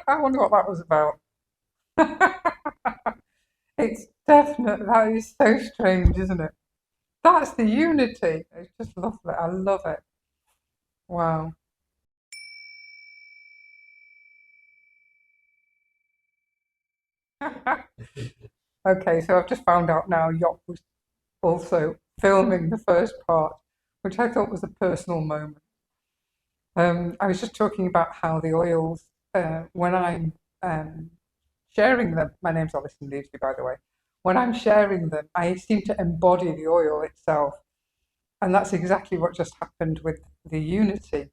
I wonder what that was about. It's definite. That is so strange, isn't it? That's the unity. It's just lovely. I love it. Wow. Okay, so I've just found out now Yacht was also filming the first part, which I thought was a personal moment. I was just talking about how the oils, when I'm sharing them, my name's Alison Leavesley, by the way. When I'm sharing them, I seem to embody the oil itself. And that's exactly what just happened with the unity.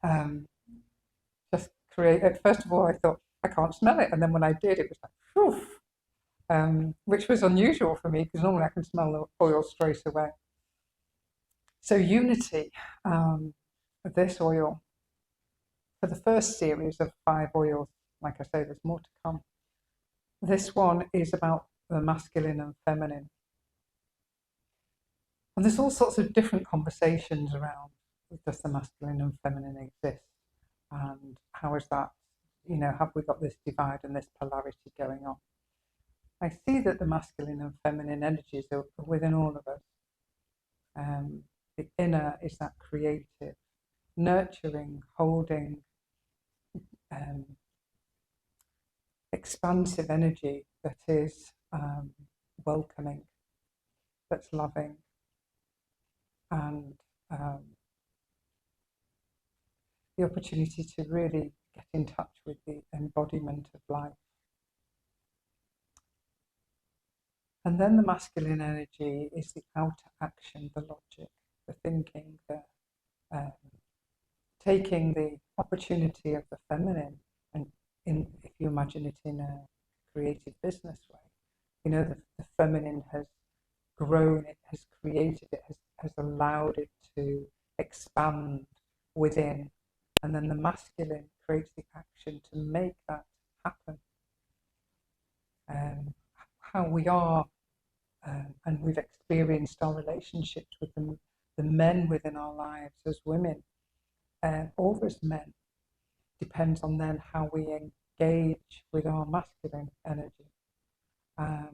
Um, just create it. First of all, I thought, I can't smell it. And then when I did, it was like, whew, which was unusual for me because normally I can smell the oil straight away. So, unity, this oil, for the first series of 5 oils, like I say, there's more to come. This one is about the masculine and feminine. And there's all sorts of different conversations around, does the masculine and feminine exist? And how is that, have we got this divide and this polarity going on? I see that the masculine and feminine energies are within all of us. The inner is that creative, nurturing, holding, um, expansive energy that is welcoming, that's loving, and the opportunity to really get in touch with the embodiment of life. And then the masculine energy is the outer action, the logic, the thinking, the taking the opportunity of the feminine, and if you imagine it in a creative business way, the feminine has grown, it has created, it has allowed it to expand within, and then the masculine creates the action to make that happen. How we are, and we've experienced our relationships with the men within our lives as women, or as men, depends on then how we engage with our masculine energy,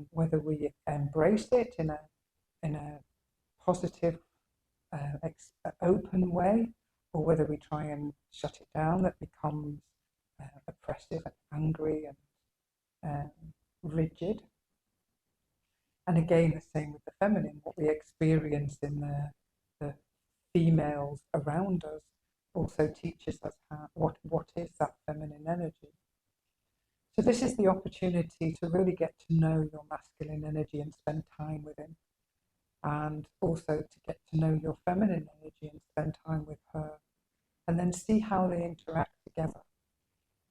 whether we embrace it in a positive, open way, or whether we try and shut it down, that becomes oppressive and angry and rigid. And again, the same with the feminine, what we experience in the females around us also teaches us what is that feminine energy. So this is the opportunity to really get to know your masculine energy and spend time with him, and also to get to know your feminine energy and spend time with her, and then see how they interact together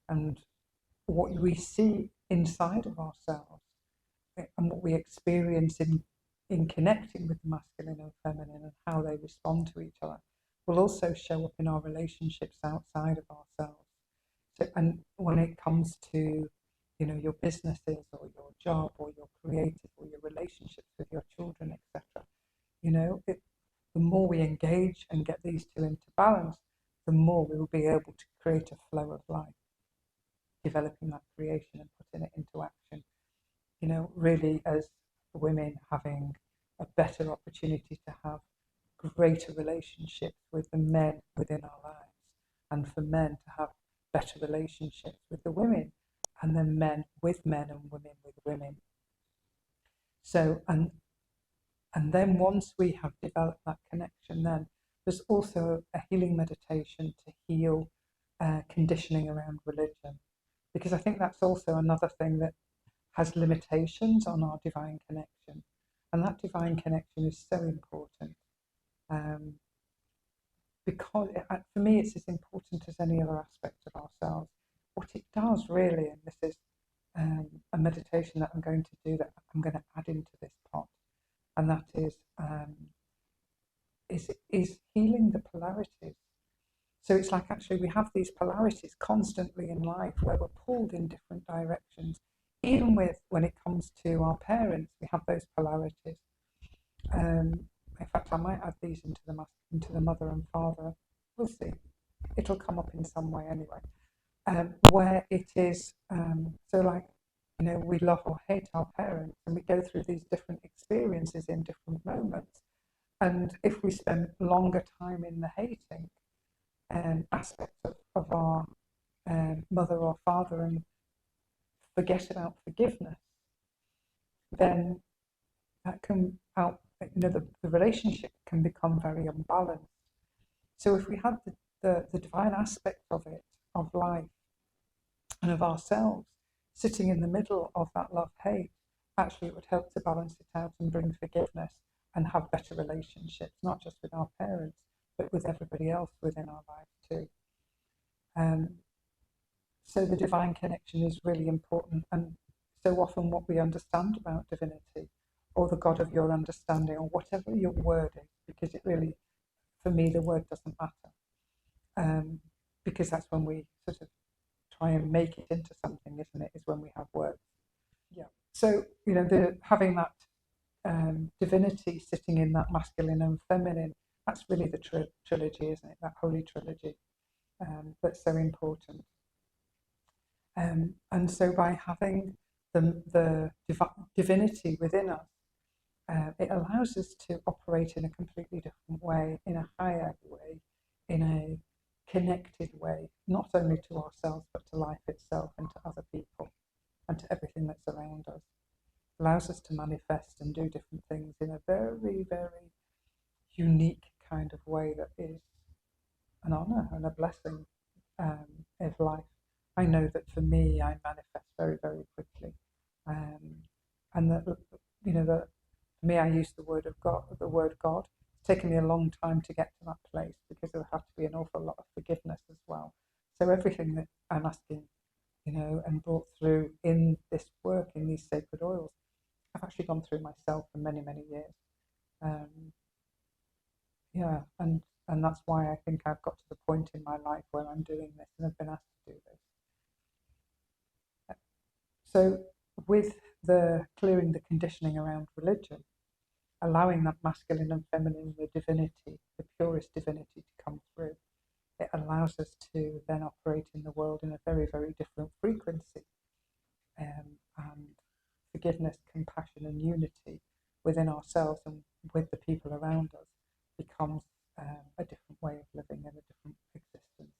and what we see inside of ourselves and what we experience in connecting with the masculine and feminine and how they respond to each other will also show up in our relationships outside of ourselves. So, and when it comes to, your businesses or your job or your creative or your relationships with your children, etc., the more we engage and get these two into balance, the more we will be able to create a flow of life, developing that creation and putting it into action. Really as women having a better opportunity to have greater relationships with the men within our lives, and for men to have better relationships with the women, and then men with men and women with women. So, and then once we have developed that connection, then there's also a healing meditation to heal conditioning around religion, because I think that's also another thing that has limitations on our divine connection, and that divine connection is so important, because for me it's as important as any other aspect of ourselves. What it does really, and this is a meditation that I'm going to do, that I'm going to add into this pot, and that is healing the polarities. So it's like actually we have these polarities constantly in life where we're pulled in different directions. Even when it comes to our parents, we have those polarities. In fact, I might add these into the mother and father. We'll see. It'll come up in some way anyway. where it is, so like, we love or hate our parents, and we go through these different experiences in different moments. And if we spend longer time in the hating aspect of our mother or father and forget about forgiveness, then that can out, the relationship can become very unbalanced. So if we had the divine aspect of it, of life and of ourselves, sitting in the middle of that love-hate, actually it would help to balance it out and bring forgiveness and have better relationships, not just with our parents, but with everybody else within our lives too. So the divine connection is really important, and so often what we understand about divinity, or the God of your understanding, or whatever your word is, because it really, for me, the word doesn't matter, because that's when we sort of try and make it into something, isn't it? Is when we have words. Yeah. So having that divinity sitting in that masculine and feminine, that's really the trilogy, isn't it? That holy trilogy, that's so important. And so by having the divinity within us, it allows us to operate in a completely different way, in a higher way, in a connected way, not only to ourselves, but to life itself and to other people and to everything that's around us. It allows us to manifest and do different things in a very, very unique kind of way that is an honour and a blessing of life. I know that for me, I manifest very, very quickly, and that that for me, I use the word of God. The word God. It's taken me a long time to get to that place because there have to be an awful lot of forgiveness as well. So everything that I'm asking, and brought through in this work, in these sacred oils, I've actually gone through myself for many, many years. Yeah, and that's why I think I've got to the point in my life where I'm doing this and have been asked to do this. So with the clearing the conditioning around religion, allowing that masculine and feminine, the divinity, the purest divinity to come through, it allows us to then operate in the world in a very, very different frequency. And forgiveness, compassion, and unity within ourselves and with the people around us becomes a different way of living and a different existence.